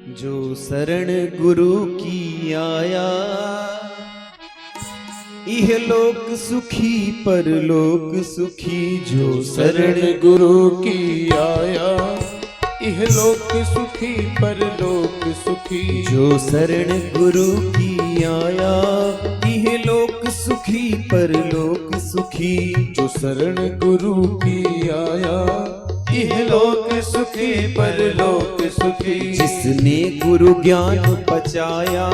जो शरण गुरु की आया, इह लोक सुखी परलोक सुखी। जो शरण गुरु की आया, इह लोक सुखी परलोक सुखी। जो शरण गुरु की आया, इह लोक सुखी परलोक सुखी। जो शरण गुरु की आया, इह लोक सुखी परलोक सुखी। जिसने गुरु ज्ञान पचाया,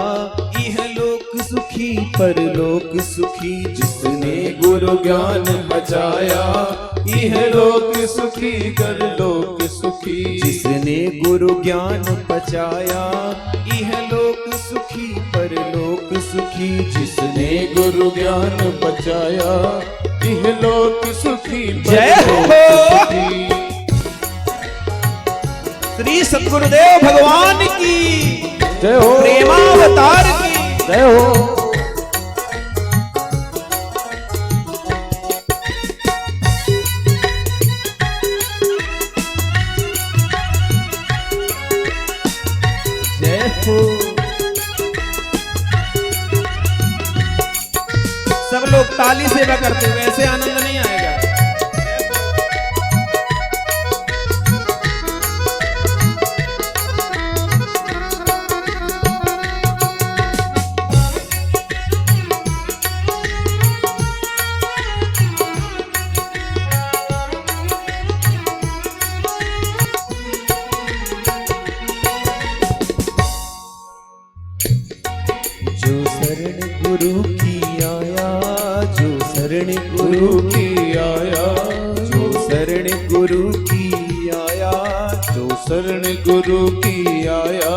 इह लोक सुखी परलोक सुखी। जिसने गुरु ज्ञान बचाया, इह लोक सुखी परलोक सुखी। जिसने गुरु ज्ञान पचाया, इह लोक सुखी परलोक सुखी। जिसने गुरु ज्ञान बचाया, इह लोक सुखी जय परलोक सुखी। श्री सद्गुरुदेव भगवान की जय हो, प्रेमावतार की जय हो। जय हो। सब लोग ताली सेवा करते हुए ऐसे आनंद नहीं आएगा। जो शरण गुरु की आया, जो शरण गुरु की आया, जो शरण गुरु की आया, जो शरण गुरु की आया,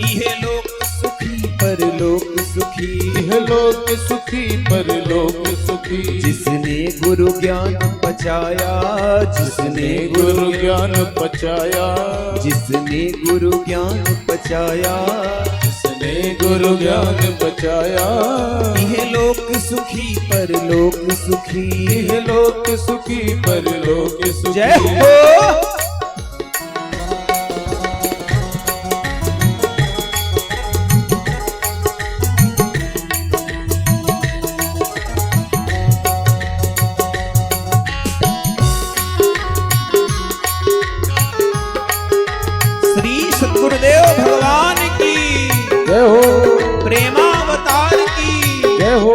इह लोक सुखी परलोक सुखी। इह लोक सुखी परलोक सुखी। जिसने गुरु ज्ञान पचाया, जिसने गुरु ज्ञान पचाया, जिसने गुरु ज्ञान पचाया, जिसने गुरु ज्ञान बचाया, इह लोक सुखी परलोक सुखी। इह लोक सुखी परलोक सुखी। जय हो। श्री सद्गुरुदेव भगवान की जय हो, प्रेमावतार की जय हो।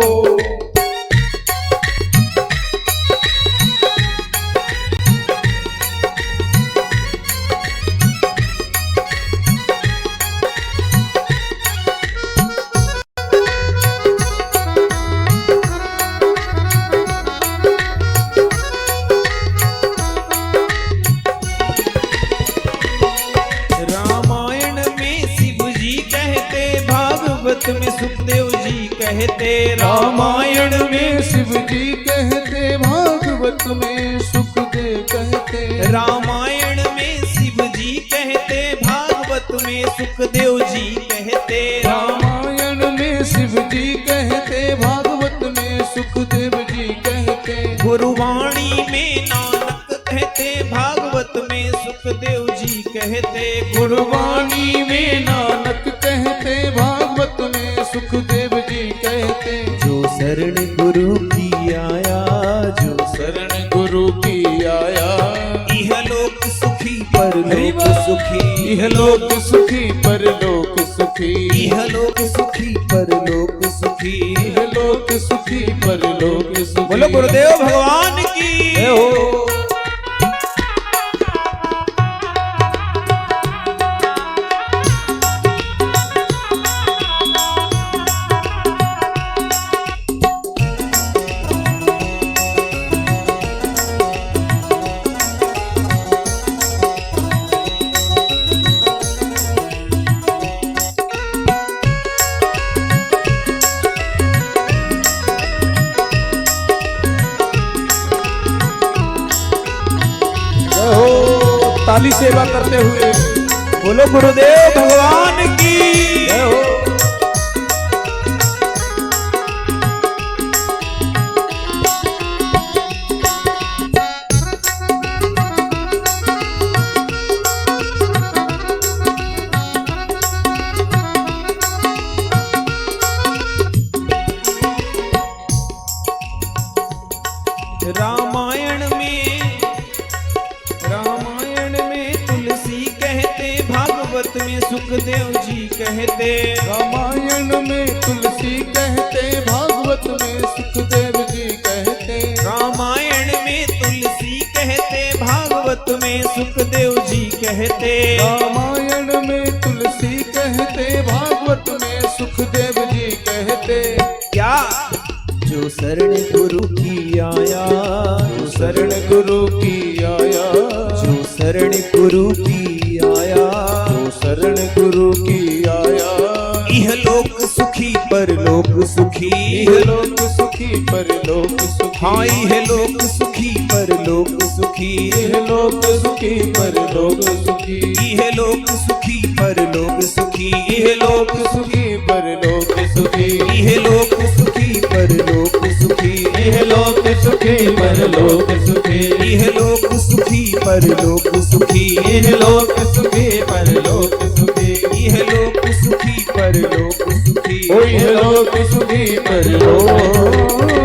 रामायण में शिव जी कहते, भागवत में सुखदेव जी कहते। रामायण में शिव जी कहते, भागवत में सुखदेव कहते। रामायण में शिव जी कहते, भागवत में सुखदेव जी कहते। रामायण में शिव जी कहते, भागवत में सुखदेव जी कहते। गुरुवाणी में नानक कहते, भागवत में सुखदेव जी कहते। गुरुवाणी में नानक कहते, भागवत में सुखदेव जी कहते। जो शरण गुरु की आया, जो शरण गुरु की आया, इह लोक सुखी परलोक सुखी। इह लोक सुखी परलोक सुखी। इह लोक सुखी परलोक सुखी। इह लोक सुखी परलोक सुखी। बोलो गुरुदेव भगवान की जय हो। ताली सेवा करते हुए बोलो गुरुदेव भगवान की जय हो। सुखदेव जी कहते, रामायण में तुलसी कहते, भागवत में सुखदेव जी कहते। रामायण में तुलसी कहते, भागवत में सुखदेव जी कहते। रामायण में तुलसी कहते, भागवत में सुखदेव जी कहते। क्या? जो शरण गुरु की आया, जो शरण गुरु की आया, जो शरण गुरु की आया, जो शरण गुरु की आया। इह लोक सुखी परलोक सुखी, इह लोक सुखी परलोक सुखी। हाँ इह लोक सुखी परलोक सुखी, इह लोक सुखी परलोक सुखी। इह लोक सुखी परलोक सुखी, इह लोक सुखी परलोक सुखी। इह लोक सुखी परलोक सुखी, इह लोक सुखी परलोक सुखी। इह लोक सुखी परलोक सुखी, इह लोक सुखी परलोक सुखी। इह लोक सुखी परलोक सुखी। ओ इह लोक सुखी परलोक